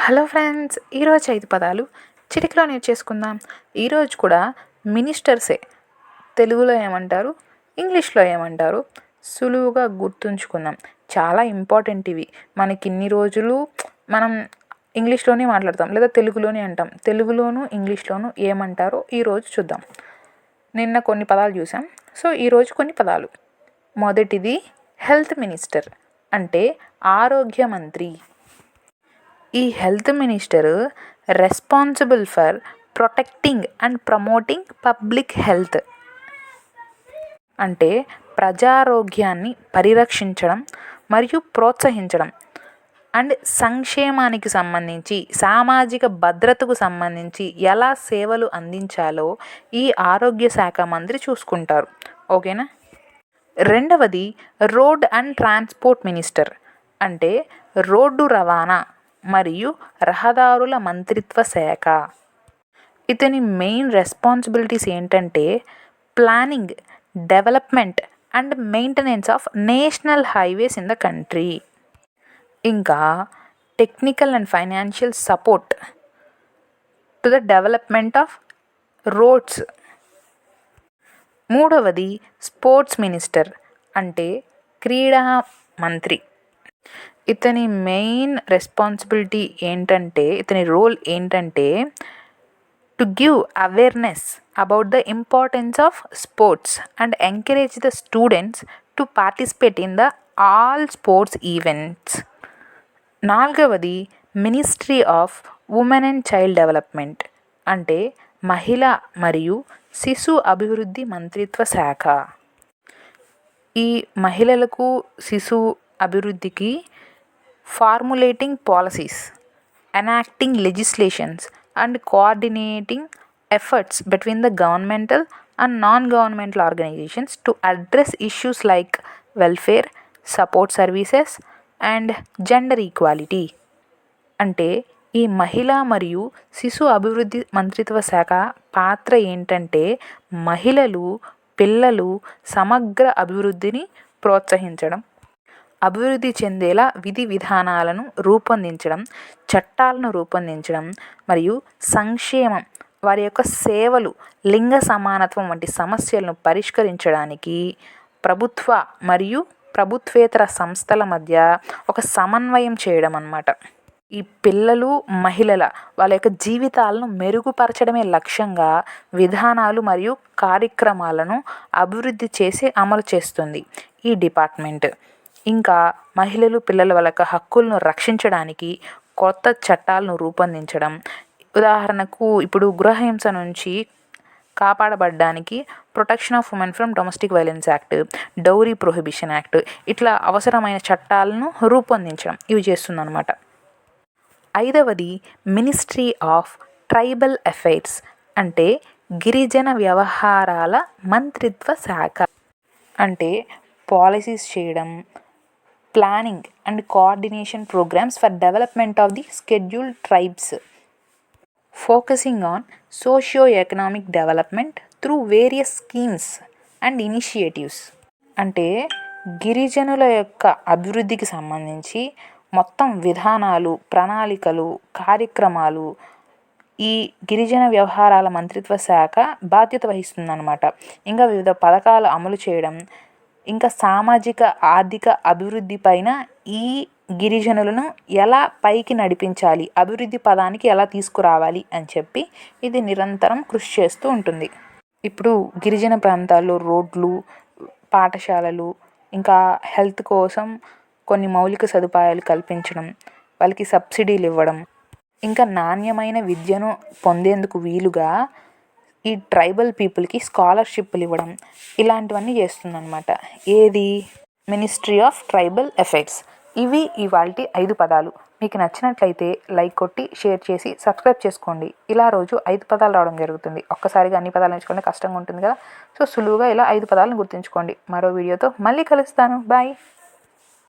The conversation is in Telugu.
హలో ఫ్రెండ్స్, ఈరోజు 5 పదాలు చిటికలో నేర్చేసుకుందాం. ఈరోజు కూడా మినిస్టర్సే. తెలుగులో ఏమంటారు, ఇంగ్లీష్లో ఏమంటారు, సులువుగా గుర్తుంచుకుందాం. చాలా ఇంపార్టెంట్ ఇవి. మనకి ఇన్ని రోజులు మనం ఇంగ్లీష్లోనే మాట్లాడతాం లేదా తెలుగులోనే అంటాం. తెలుగులోను ఇంగ్లీష్లోను ఏమంటారో ఈరోజు చూద్దాం. నిన్న కొన్ని పదాలు చూసాం, సో ఈరోజు కొన్ని పదాలు. మొదటిది హెల్త్ మినిస్టర్, అంటే ఆరోగ్య మంత్రి. ఈ health minister responsible for protecting and promoting public health, అంటే ప్రజారోగ్యాన్ని పరిరక్షించడం మరియు ప్రోత్సహించడం అండ్ సంక్షేమానికి సంబంధించి, సామాజిక భద్రతకు సంబంధించి ఎలా సేవలు అందించాలో ఈ ఆరోగ్య శాఖ మంత్రి చూసుకుంటారు. ఓకేనా. రెండవది రోడ్ అండ్ ట్రాన్స్పోర్ట్ మినిస్టర్, అంటే రోడ్డు రవాణా మరియు రహదారుల మంత్రిత్వ శాఖ. ఇతని మెయిన్ రెస్పాన్సిబిలిటీస్ ఏంటంటే planning, development and maintenance of national highways in the country. ఇంకా technical and financial support to the development of roads. మూడవది స్పోర్ట్స్ మినిస్టర్, అంటే క్రీడా మంత్రి. ఇతని మెయిన్ రెస్పాన్సిబిలిటీ ఏంటంటే, ఇతని రోల్ ఏంటంటే to give awareness about the importance of sports and encourage the students to participate in the all sports events. నాలుగవది ministry of women and child development, అంటే మహిళ మరియు శిశు అభివృద్ధి మంత్రిత్వ శాఖ. ఈ మహిళలకు శిశు అభివృద్ధికి formulating policies, enacting legislations and coordinating efforts between the governmental and non-governmental organizations to address issues like welfare, support services and gender equality. అంటే ఈ మహిళ మరియు శిశు అభివృద్ధి మంత్రిత్వ శాఖ పాత్ర ఏంటంటే మహిళలు, పిల్లలు సమగ్ర అభివృద్ధిని ప్రోత్సహించడం, అభివృద్ధి చెందేలా విధి విధానాలను రూపొందించడం, చట్టాలను రూపొందించడం మరియు సంక్షేమం, వారి యొక్క సేవలు, లింగ సమానత్వం వంటి సమస్యలను పరిష్కరించడానికి ప్రభుత్వ మరియు ప్రభుత్వేతర సంస్థల మధ్య ఒక సమన్వయం చేయడం అన్నమాట. ఈ పిల్లలు, మహిళల వాళ్ళ యొక్క జీవితాలను మెరుగుపరచడమే లక్ష్యంగా విధానాలు మరియు కార్యక్రమాలను అభివృద్ధి చేసి అమలు చేస్తుంది ఈ డిపార్ట్మెంట్. ఇంకా మహిళలు, పిల్లల వాళ్ళ యొక్క హక్కులను రక్షించడానికి కొత్త చట్టాలను రూపొందించడం, ఉదాహరణకు ఇప్పుడు గృహహింస నుంచి కాపాడబడడానికి protection of women from domestic violence act, dowry prohibition act, ఇట్లా అవసరమైన చట్టాలను రూపొందించడం ఇవి చేస్తుందన్నమాట. ఐదవది మినిస్ట్రీ ఆఫ్ ట్రైబల్ అఫైర్స్, అంటే గిరిజన వ్యవహారాల మంత్రిత్వ శాఖ. అంటే పాలసీస్ చేయడం, planning and coordination programmes for development of the scheduled tribes, focusing on socio-economic development through various schemes and initiatives. అంటే గిరిజనుల యొక్క అభివృద్ధికి సంబంధించి మొత్తం విధానాలు, ప్రణాళికలు, కార్యక్రమాలు ఈ గిరిజన వ్యవహారాల మంత్రిత్వ శాఖ బాధ్యత వహిస్తుందన్నమాట. ఇంకా వివిధ పథకాలు అమలు చేయడం, ఇంకా సామాజిక ఆర్థిక అభివృద్ధి పైన ఈ గిరిజనులను ఎలా పైకి నడిపించాలి, అభివృద్ధి పదానికి ఎలా తీసుకురావాలి అని చెప్పి ఇది నిరంతరం కృషి చేస్తూ ఉంటుంది. ఇప్పుడు గిరిజన ప్రాంతాల్లో రోడ్లు, పాఠశాలలు, ఇంకా హెల్త్ కోసం కొన్ని మౌలిక సదుపాయాలు కల్పించడం, వాళ్ళకి సబ్సిడీలు ఇవ్వడం, ఇంకా నాణ్యమైన విద్యను పొందేందుకు వీలుగా ఈ ట్రైబల్ పీపుల్కి స్కాలర్షిప్లు ఇవ్వడం, ఇలాంటివన్నీ చేస్తుందన్నమాట. ఏది? Ministry of tribal affairs. ఇవి ఇవాల్టి 5 పదాలు. మీకు నచ్చినట్లయితే లైక్ కొట్టి, షేర్ చేసి, సబ్స్క్రైబ్ చేసుకోండి. ఇలా రోజు 5 పదాలు రావడం జరుగుతుంది. ఒక్కసారిగా అన్ని పదాలు నేర్చుకుంటే కష్టంగా ఉంటుంది కదా. సో సులువుగా ఇలా 5 పదాలను గుర్తుంచుకోండి. మరో వీడియోతో మళ్ళీ కలుస్తాను. బాయ్.